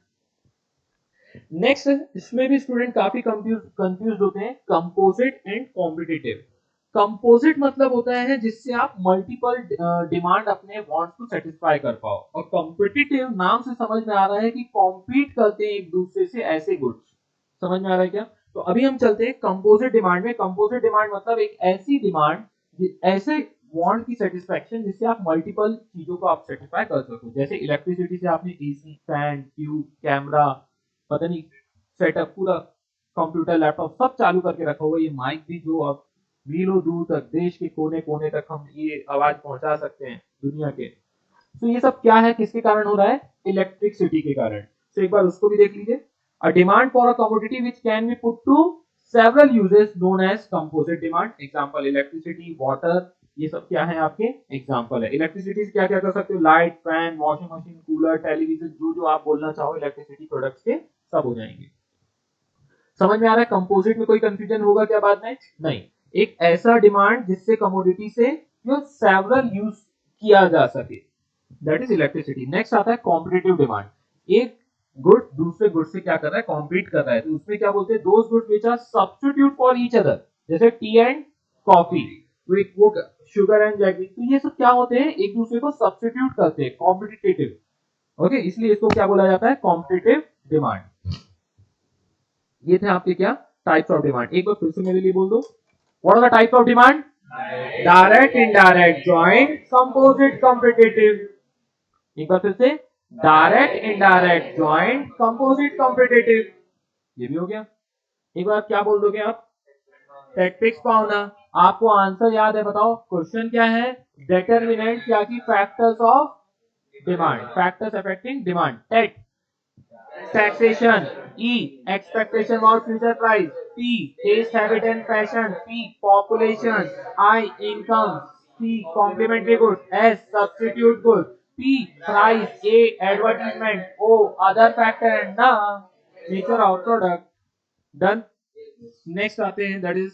नेक्स्ट, इसमें भी स्टूडेंट काफी कंफ्यूज होते हैं, कंपोजिट एंड कॉम्पिटिटिव। कंपोजिट मतलब होता है जिससे आप मल्टीपल डिमांड अपने वांट्स को सेटिस्फाई कर पाओ, और कॉम्पिटिटिव नाम से समझ में आ रहा है कि कॉम्पीट करते हैं एक दूसरे से ऐसे गुड्स। समझ में आ रहा है क्या? तो अभी हम चलते हैं कंपोजिट डिमांड में। कंपोजिट डिमांड मतलब एक ऐसी डिमांड, ऐसे वांट की सेटिस्फैक्शन जिससे आप मल्टीपल चीजों को आप सेटिस्फाई कर सको। जैसे इलेक्ट्रिसिटी से आपने एसी, फैन, ट्यूब, कैमरा, पता नहीं सेटअप, पूरा कंप्यूटर, लैपटॉप सब चालू करके रखा हुआ। ये माइक भी जो अब मीलों दूर तक, देश के कोने कोने तक हम ये आवाज पहुंचा सकते हैं दुनिया के। तो ये सब क्या है, किसके कारण हो रहा है? इलेक्ट्रिसिटी के कारण। तो एक बार उसको भी देख लीजिए। A demand for a commodity which can be put to several uses known as composite demand. Example electricity, water, ये सब क्या है आपके एग्जांपल है। इलेक्ट्रिसिटी से क्या क्या कर सकते हो? Light, fan, washing machine, cooler, television, जो जो आप बोलना चाहो इलेक्ट्रिसिटी प्रोडक्ट्स के, सब हो जाएंगे। समझ में आ रहा है? कंपोजिट में कोई कंफ्यूजन होगा क्या बाद में? नहीं। एक ऐसा डिमांड जिससे कमोडिटी से जो सेवरल यूज किया जा सके, दैट इज इलेक्ट्रिसिटी। नेक्स्ट आता है कॉम्पिटिटिव डिमांड। एक गुड दूसरे गुड से क्या कर रहा है? कॉम्पीट कर रहा है, तो उसमें क्या बोलते हैं? Those goods which are substitute for each other, जैसे टी एंड कॉफी, वो शुगर एंड जैगरी, तो ये सब क्या होते हैं? एक दूसरे को सब्स्टिट्यूट करते हैं, कॉम्पिटिटिव। ओके, इसलिए इसको क्या बोला जाता है? Competitive demand. ये थे आपके क्या टाइप्स ऑफ डिमांड। एक बार फिर से मेरे लिए बोल दो, what are the types of demand? Direct, indirect, joint, composite, competitive. एक बार फिर से, direct, indirect, joint, composite, competitive. ये भी हो गया। एक बार क्या बोल दोगे आप? टैक्टिक्स पाओ ना। आपको आंसर याद है? बताओ क्वेश्चन क्या है? डिटरमिनेंट क्या की factors of demand, factors affecting demand. Tate, taxation. E, expectation about future price. P, taste, habit and fashion. P, population. I, income. C, complementary goods. S, substitute goods. P, price. A, advertisement. O, other factor and the nature of product. Done. Next आते हैं, that is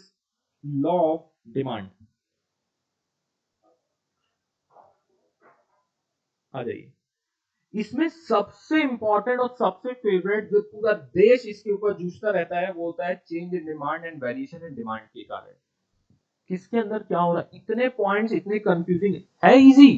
law of demand. आ जाइए। इसमें सबसे इंपॉर्टेंट और सबसे फेवरेट, जो पूरा देश इसके ऊपर जूझता रहता है, वो होता है change in demand and variation in demand के कारण। किसके अंदर क्या हो रहा है? इतने पॉइंट्स इतने कंफ्यूजिंग है, इजी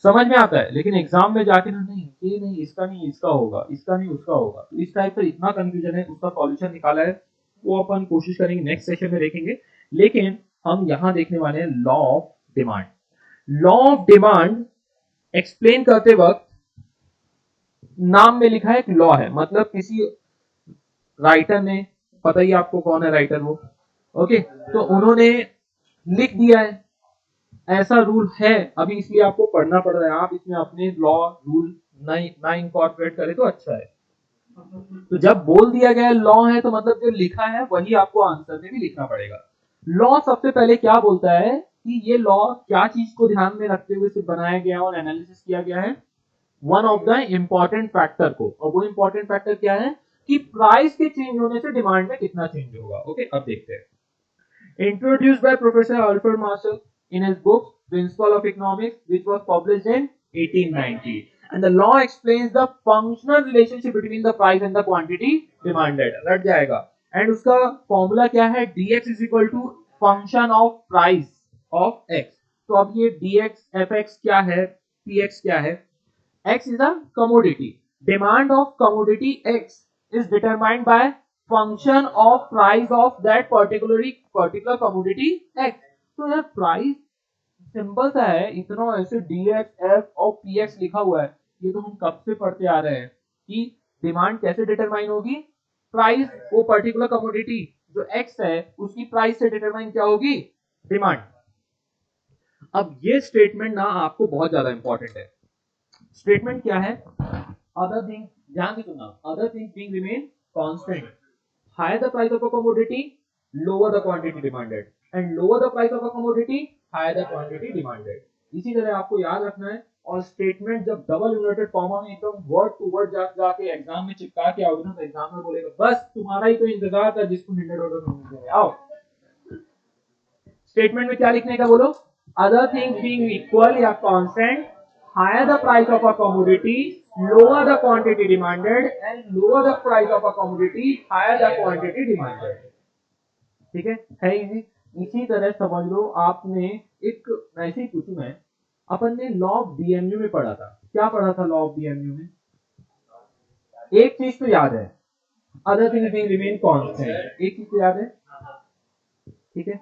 समझ में आता है, लेकिन एग्जाम में जाके ना, नहीं ये नहीं, इसका नहीं इसका होगा, इसका नहीं उसका होगा, तो इस टाइप से इतना कंफ्यूजन है। उसका सॉल्यूशन निकाला है, वो अपन कोशिश करेंगे नेक्स्ट सेशन में देखेंगे। लेकिन हम यहां देखने वाले हैं law of demand. Law of demand explain करते वक्त नाम में लिखा है एक लॉ है, मतलब किसी राइटर ने, पता ही आपको कौन है राइटर वो, ओके, तो उन्होंने लिख दिया है ऐसा रूल है, अभी इसलिए आपको पढ़ना पड़ रहा है। आप इसमें अपने लॉ रूल ना इनकॉर्पोरेट करें तो अच्छा है। तो जब बोल दिया गया लॉ है, तो मतलब जो लिखा है वही आपको आंसर में भी लिखना पड़ेगा। लॉ सबसे पहले क्या बोलता है कि ये लॉ क्या चीज को ध्यान में रखते हुए सिर्फ बनाया गया और एनालिसिस किया गया है? One of the important factor को, और वो इंपॉर्टेंट फैक्टर क्या है कि प्राइस के चेंज होने से डिमांड में कितना चेंज होगा। ओके, अब देखते हैं। Introduced by professor Alfred Marshall in his book principle of economics which was published in 1890, and the law explains the functional relationship between the price and the quantity demanded। रट जाएगा। एंड उसका फॉर्मूला क्या है? dx is equal to function of price of x। तो अब ये dx fx क्या है, px क्या है? X is a commodity. Demand of commodity X is determined by function of price of that particular commodity X। तो यार प्राइस सिंपल सा है, इतना ऐसे dx f और px लिखा हुआ है, ये तो हम कब से पढ़ते आ रहे हैं कि डिमांड कैसे डिटरमाइन होगी? प्राइस, वो पर्टिकुलर कमोडिटी जो x है उसकी प्राइस से डिटरमाइन क्या होगी? डिमांड। अब ये स्टेटमेंट ना आपको बहुत ज्यादा इंपॉर्टेंट है। स्टेटमेंट क्या है? अदर थिंग, ध्यान से सुनना, other things being remain constant, higher the price of a commodity, lower the quantity demanded, and lower the price of a commodity, higher the quantity demanded. इसी तरह आपको याद रखना है। और स्टेटमेंट जब डबल इन्वर्टेड कॉमा में एकदम वर्ड टू वर्ड जाके एग्जाम में चिपका के आओगे ना, तो एग्जामिनर बोलेगा बस तुम्हारा ही तो इंतजार था जिसको 100 ऑर्डर में आओ। स्टेटमेंट में क्या लिखने का बोलो, अदर थिंग्स बीइंग इक्वल या constant, higher the price of a commodity, lower the quantity demanded, and lower the price of a commodity, higher the quantity demanded. ठीक है इजी। इसी तरह समझ लो, आपने एक ऐसे ही पूछू मैं, अपन ने लॉ ऑफ डीएमयू में पढ़ा था, क्या पढ़ा था लॉ ऑफ डीएमयू में? एक चीज तो याद है, other things being remain constant, एक चीज तो याद है। ठीक है,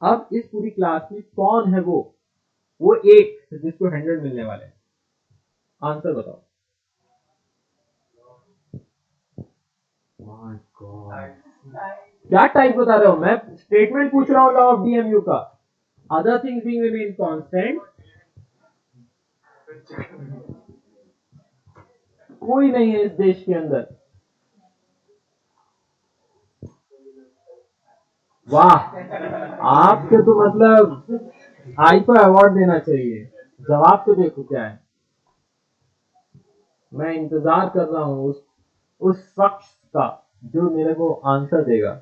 अब इस पूरी क्लास में कौन है वो एक जिसको 100 मिलने वाले हैं? आंसर बताओ। माय गॉड, क्या टाइप बता रहे हो? मैं स्टेटमेंट पूछ रहा हूं लॉ ऑफ डीएमयू का, other things being remain constant. कोई नहीं है इस देश के अंदर। वाह, आपको तो मतलब आईफा अवार्ड देना चाहिए। जवाब तो देखो क्या है, मैं इंतजार कर रहा हूं उस शख्स का जो मेरे को आंसर देगा।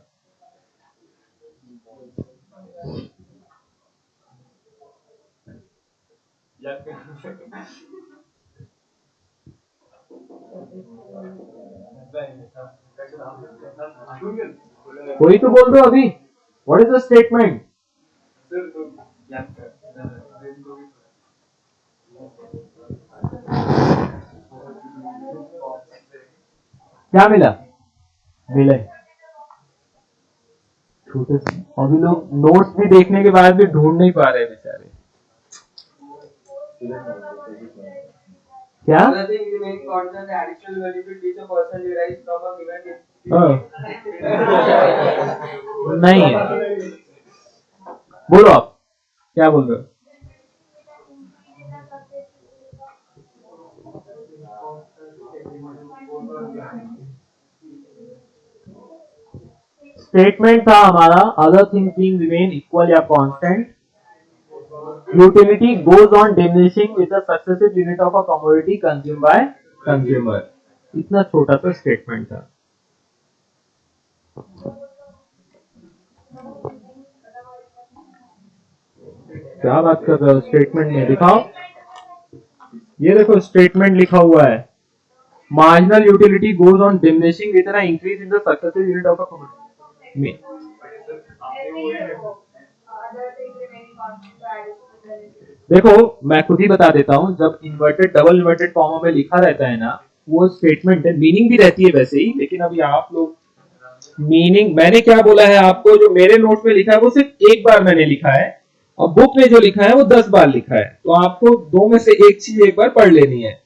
कोई तो बोल दो अभी, व्हाट इज द स्टेटमेंट? क्या मिला? मिले छोटे से, अभी लोग नोट्स भी देखने के बाद भी ढूंढ नहीं पा रहे बेचारे। क्या? Other thing remain constant, the additional benefit which a person derives from a given नहीं है, बोलो आप क्या बोल रहे हो? स्टेटमेंट था हमारा, other things being remain equal या constant, utility goes on diminishing with the successive unit of a commodity consume by consumer. इतना छोटा सा स्टेटमेंट था। क्या बात कर रहे हो? स्टेटमेंट में दिखाओ, ये देखो स्टेटमेंट लिखा हुआ है, marginal utility goes on diminishing with an increase in the successive unit of a commodity। देखो मैं खुद ही बता देता हूं, जब इन्वर्टेड डबल इन्वर्टेड कॉमा में लिखा रहता है ना, वो स्टेटमेंट है, मीनिंग भी रहती है वैसे ही, लेकिन अभी आप लोग मीनिंग, मैंने क्या बोला है आपको, जो मेरे नोट में लिखा है वो सिर्फ एक बार मैंने लिखा है, और बुक में जो लिखा है वो 10 बार लिखा है, तो आपको दो में से एक चीज एक बार पढ़ लेनी है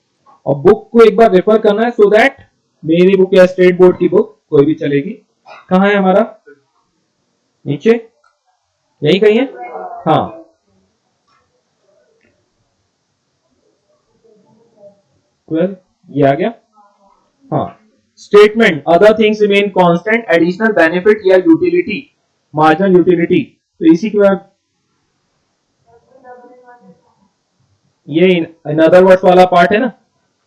और बुक को एक बार रेफर करना है, सो दैट मेरी बुक या स्टेट बोर्ड की बुक कोई भी चलेगी। कहाँ है हमारा? नीचे यही कहीं है। हाँ, ये आ गया। हाँ, statement other things remain constant, additional benefit या यूटिलिटी, मार्जिनल यूटिलिटी, तो इसी के बाद ये इन अदर वर्ड्स वाला पार्ट है ना।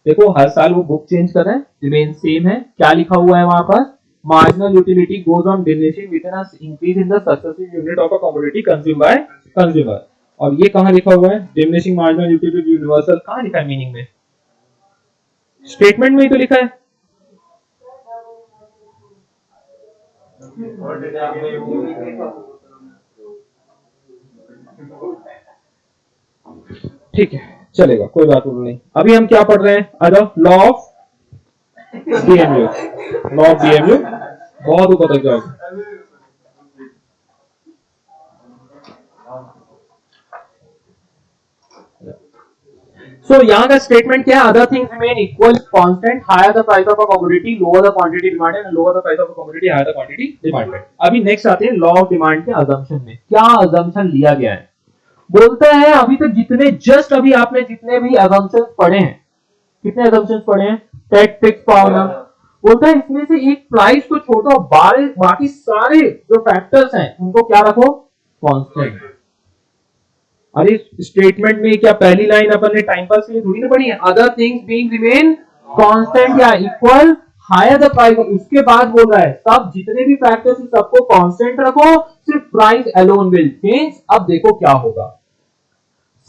देखो हर साल वो बुक चेंज कर रहे हैं, रिमेन सेम है। क्या लिखा हुआ है वहां पर? Marginal utility goes on diminishing with an increase in the successive unit of a commodity consume by consumer. और ये कहां लिखा हुआ है? डिमिनिशिंग मार्जिनल यूटिलिटी यूनिवर्सल कहां लिखा है मीनिंग में? स्टेटमेंट में ही तो लिखा है। ठीक है, चलेगा, कोई बात नहीं। अभी हम क्या पढ़ रहे हैं? Other law of DMU, law of DMU बहुत ऊपर तक जाओगे। सो यहाँ का स्टेटमेंट क्या है? Other things remain equal constant, higher the price of a commodity, lower the quantity demanded, and lower the price of a commodity, higher the quantity demanded. अभी नेक्स्ट आते हैं लॉ ऑफ डिमांड के अजम्पशन में। क्या अजम्पशन लिया गया है? बोलते हैं अभी तक जितने जस्ट अभी आपने जितने भी अजम्पशंस पढ़े हैं, कितने अजम्पशंस पढ़े हैं? टेट फिक्स पावर, बोलता है इसमें से एक प्राइस को छोड़ो, बाकी सारे जो फैक्टर्स हैं उनको क्या रखो? कांस्टेंट। अरे स्टेटमेंट में क्या पहली लाइन अपन ने टाइम पास के लिए थोड़ी ना पढ़ी है? Other things being remain constant या इक्वल, हायर द प्राइस, उसके बाद बोल रहा है सब जितने भी फैक्टर्स सबको कांस्टेंट रखो, सिर्फ प्राइस अलोन विल चेंज। अब देखो क्या होगा,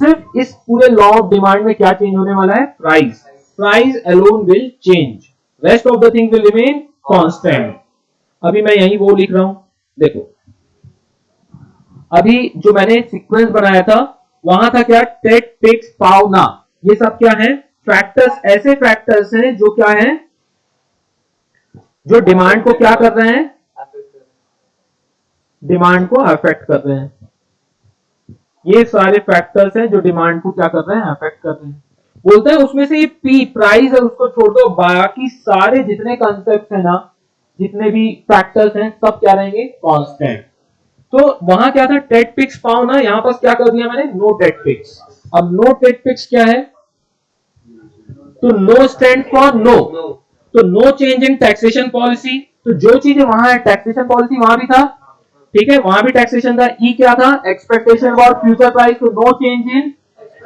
सिर्फ इस पूरे लॉ ऑफ डिमांड में क्या चेंज होने वाला है, price, price alone will change, rest of the thing will remain constant. अभी मैं यही वो लिख रहा हूं, देखो अभी जो मैंने सीक्वेंस बनाया था वहां था क्या, टेट पिक्स पाव ना, ये सब क्या है, फैक्टर्स, ऐसे फैक्टर्स हैं जो क्या है, जो डिमांड को क्या कर रहे हैं, डिमांड को अफेक्ट कर रहे हैं। ये सारे फैक्टर्स हैं जो डिमांड को क्या कर रहे हैं, अफेक्ट कर रहे हैं। बोलते हैं उसमें से ये पी प्राइस है उसको छोड़ दो, बाकी सारे जितने कॉन्सेप्ट्स है ना, जितने भी फैक्टर्स हैं सब क्या रहेंगे, कांस्टेंट। तो वहां क्या था, टेट पिक्स पाओ ना, यहां पर क्या कर दिया मैंने, नो टेट पिक्स। अब नो टेट पिक्स क्या है, तो नो स्टैंड फॉर नो, तो no change in taxation policy, तो जो चीजें वहां है टैक्सेशन पॉलिसी वहां भी था, ठीक है, वहां भी टैक्सेशन था। ई क्या था, एक्सपेक्टेशन अबाउट फ्यूचर प्राइस, तो no change in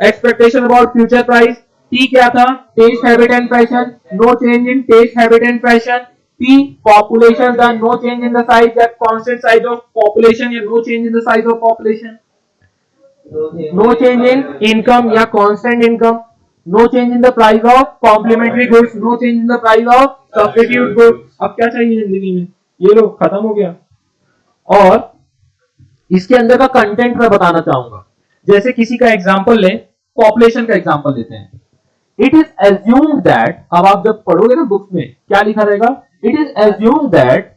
expectation about future price. T क्या था, taste habit and fashion, no change in taste habit and fashion. P population था, no change in the size, that constant size of population या no change in the size of population. No change in income या constant income. No change in the price of complementary goods, no change in the price of substitute goods. अब क्या चाहिए जिंदगी में, ये लो खत्म हो गया। और इसके अंदर का कंटेंट मैं बताना चाहूंगा, जैसे किसी का एग्जांपल लें, पॉपुलेशन का एग्जांपल लेते हैं। इट इज एज्यूम्ड दैट, अब आप जब पढ़ोगे ना बुक्स में क्या लिखा रहेगा, it is assumed that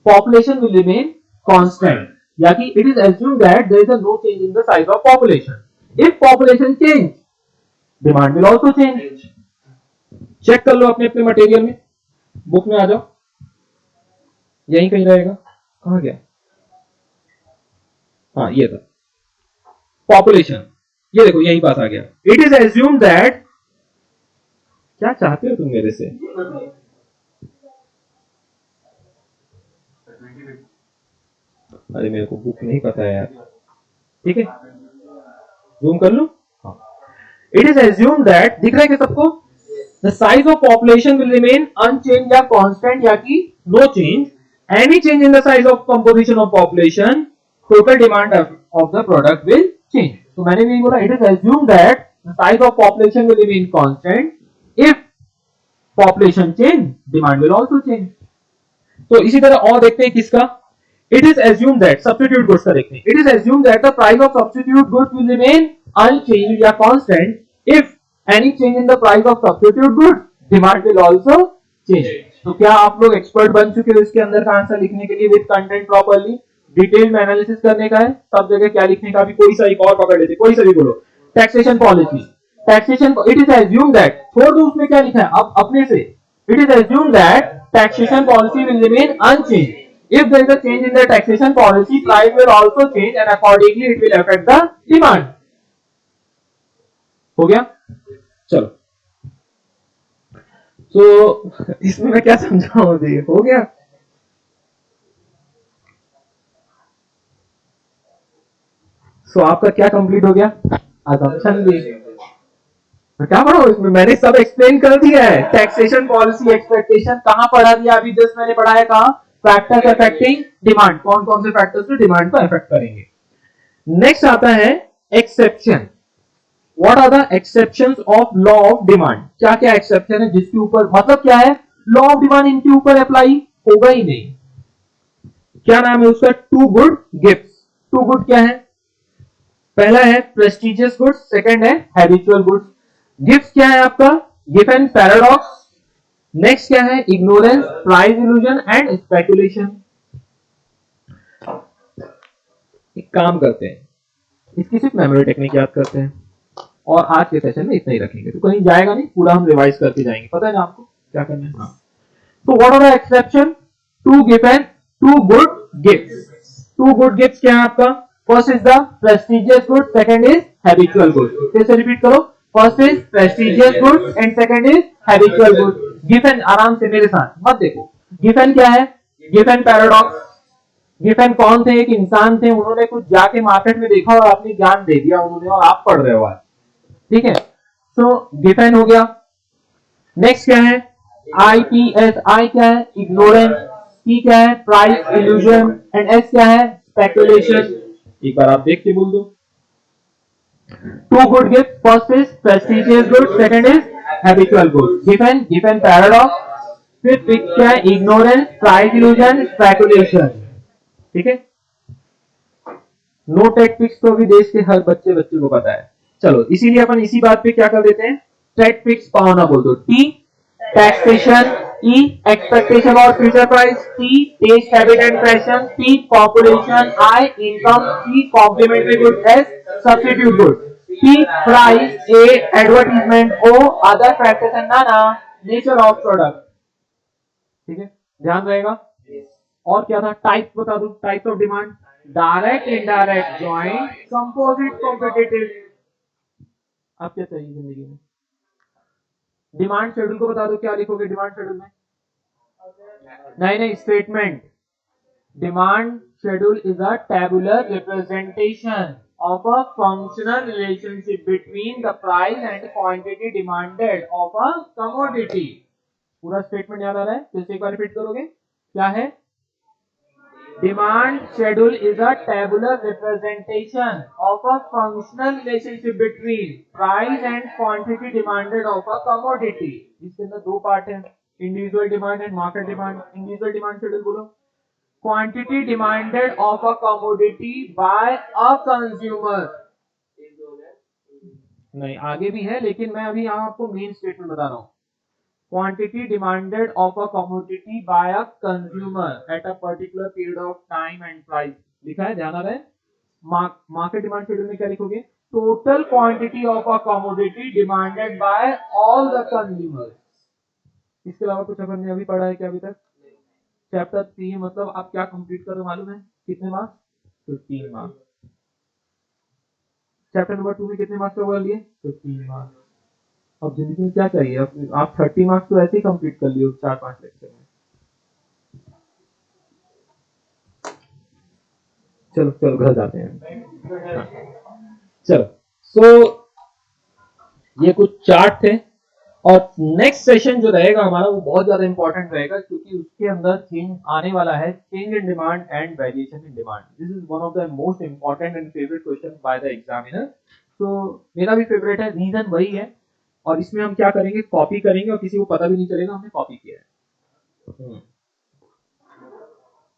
population will remain constant, या कि it is assumed that there is no change in the size of population. If population change, demand will also change. Check कर लो अपने अपने मटेरियल में, बुक में आ जाओ, यही कहीं रहेगा, कहां गया, हाँ ये था पॉपुलेशन, ये देखो यही बात आ गया। इट इज एज्यूम दैट, क्या चाहते हो तुम मेरे से, अरे मेरे को बुक नहीं पता है यार, ठीक है जूम कर लो, हाँ। इट इज एज्यूम दैट, दिख रहा है क्या सबको, the size of population will remain unchange या कांस्टेंट, या कि no change. Any change in the size of composition of population, total demand of the product will change. तो मैंने भी बोला, it is assume that the size of population will remain constant, if population change demand will also change. तो इसी तरह और देखते हैं किसका, it is assume that, substitute goods का देखते हैं। It is assume that the price of substitute goods will remain unchange या constant, if any change in the price of substitute goods demand will also change. तो क्या आप लोग एक्सपर्ट बन चुके हो इसके अंदर का आंसर लिखने के लिए विद कंटेंट प्रॉपर्ली, डिटेल में एनालिसिस करने का है, सब जगह क्या लिखने का, भी कोई सा एक और पकड़ लेते, कोई सा भी बोलो। Taxation policy, taxation, it is assume that, छोड़ दो उसमें क्या लिखा है, अब अपने से, it is assume that taxation policy will remain unchange, if there is a change in the taxation policy, price will also change and accordingly it will affect the demand। हो गया, चलो तो इसमें मैं क्या समझाऊं, हो गया। सो आपका क्या कंप्लीट हो गया, assumption भी, तो क्या पढ़ा इसमें, मैंने सब एक्सप्लेन कर दिया है। टैक्सेशन पॉलिसी, एक्सपेक्टेशन कहां पढ़ा दिया, अभी जस्ट मैंने पढ़ाया कहां, फैक्टर्स अफेक्टिंग डिमांड, कौन कौन से फैक्टर्स जो डिमांड को अफेक्ट करेंगे। नेक्स्ट आता है exception. What are the exceptions of law of demand, क्या क्या एक्सेप्शन है जिसके ऊपर, मतलब क्या है, लॉ ऑफ डिमांड इनके ऊपर अप्लाई होगा ही नहीं। क्या नाम है उसका, two good gifts. Two good क्या है, पहला है प्रेस्टिजियस गुड्स, सेकंड है हैबिचुअल गुड्स। गिफ्ट क्या है आपका, गिफ एंड पैराडॉक्स। नेक्स्ट क्या है, ignorance, price illusion and speculation. एक काम करते हैं, इसकी सिर्फ मेमोरी टेक्निक याद करते हैं और आज के सेशन में इतना ही रखेंगे, तो कहीं जाएगा नहीं, पूरा हम रिवाइज करके जाएंगे, पता है ना आपको क्या करना है। तो what are the exception, two gift and two good gifts. Two good gifts क्या है आपका, first is the prestigious good, second is habitual good. फिर से रिपीट करो, first is prestigious good and second is habitual good. Giffen, आराम से मेरे साथ मत देखो, गिफ एंड क्या है, Giffen paradox. Giffen कौन थे, एक इंसान थे, उन्होंने कुछ जाके मार्केट में देखा और अपनी ज्ञान दे दिया उन्होंने, और आप पढ़ रहे हो आज, ठीक है। सो गिफ एंड हो गया। नेक्स्ट क्या है, IPS, I क्या है? इग्नोरेंस, P क्या है? प्राइस इल्यूजन, एंड S क्या है? स्पेकुलेशन। एक बार आप देख के बोल दो। Two good gifts. First is prestigious good. Second is habitual good. Given paradox. फिर क्या है? Ignorance, price illusion, speculation. ठीक है? नो टेट फिक्स तो अभी देश के हर बच्चे को पता है। चलो इसीलिए अपन इसी बात पे क्या कर देते हैं, टेट फिक्स पाना बोल दो। टी टैक्सेशन, ई एक्सपेक्टेशन और future price, T taste habit and fashion, T population, I income, T complementary good, S substitute good, T price, A advertisement, O other factors and ना नेचर ऑफ प्रोडक्ट। ठीक है, ध्यान रहेगा। और क्या था? टाइप बता दो, types of demand, direct, indirect, joint, composite, competitive. अब क्या चाहिए जिंदगी में? डिमांड शेड्यूल को बता दो, क्या लिखोगे डिमांड शेड्यूल में? नहीं, statement. Demand schedule is a tabular representation of a functional relationship between the price and quantity demanded of a commodity। पूरा स्टेटमेंट याद आ रहा है? फिर से एक बार रिपीट करोगे, क्या है? Demand schedule is a tabular representation of a functional relationship between price and quantity demanded of a commodity। इसके अंदर दो पार्ट हैं, individual demand and market demand. Individual demand schedule बोलो, quantity demanded of a commodity by a consumer. नहीं, आगे भी है, लेकिन मैं अभी यहाँ आपको मेन स्टेटमेंट बता रहा हूँ। quantity demanded of a commodity by a consumer at a particular period of time and price। लिखा है, ध्यान आ रहा है? मार्केट डिमांड शेड्यूल में क्या लिखोगे? Total quantity of a commodity demanded by all the consumers. इसके अलावा कुछ अपन ने अभी पढ़ा है क्या अभी तक? चैप्टर 3 मतलब आप क्या कंप्लीट कर रहे हो मालूम है? कितने मार्क्स? 15 मार्क्स। चैप्टर नंबर 2 में कितने मार्क्स का लिए? 15 मार्क्स। अब जिंदगी में क्या चाहिए? आप 30 मार्क्स तो ऐसे ही कंप्लीट कर लियो 4-5 लेक्चर में। चलो घर जाते हैं। चलो, सो ये कुछ चार्ट थे, और नेक्स्ट सेशन जो रहेगा हमारा वो बहुत ज्यादा इंपॉर्टेंट रहेगा, क्योंकि उसके अंदर चेंज आने वाला है, change in demand and variation in demand. This is one of the most important and favourite question by the examiner. तो मेरा भी फेवरेट है, रीजन वही है। और इसमें हम क्या करेंगे? कॉपी करेंगे, और किसी को पता भी नहीं चलेगा हमने कॉपी किया है।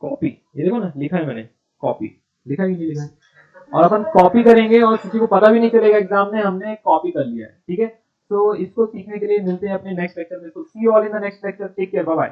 कॉपी, ये देखो ना, लिखा है मैंने कॉपी, लिखा ही नहीं लिखा है। और अपन कॉपी करेंगे और किसी को पता भी नहीं चलेगा एग्जाम में हमने कॉपी कर लिया है। ठीक है, तो इसको सीखने के लिए मिलते हैं अपने नेक्स्ट लेक्चर में। तो see you all in the next lecture. Take care, bye bye.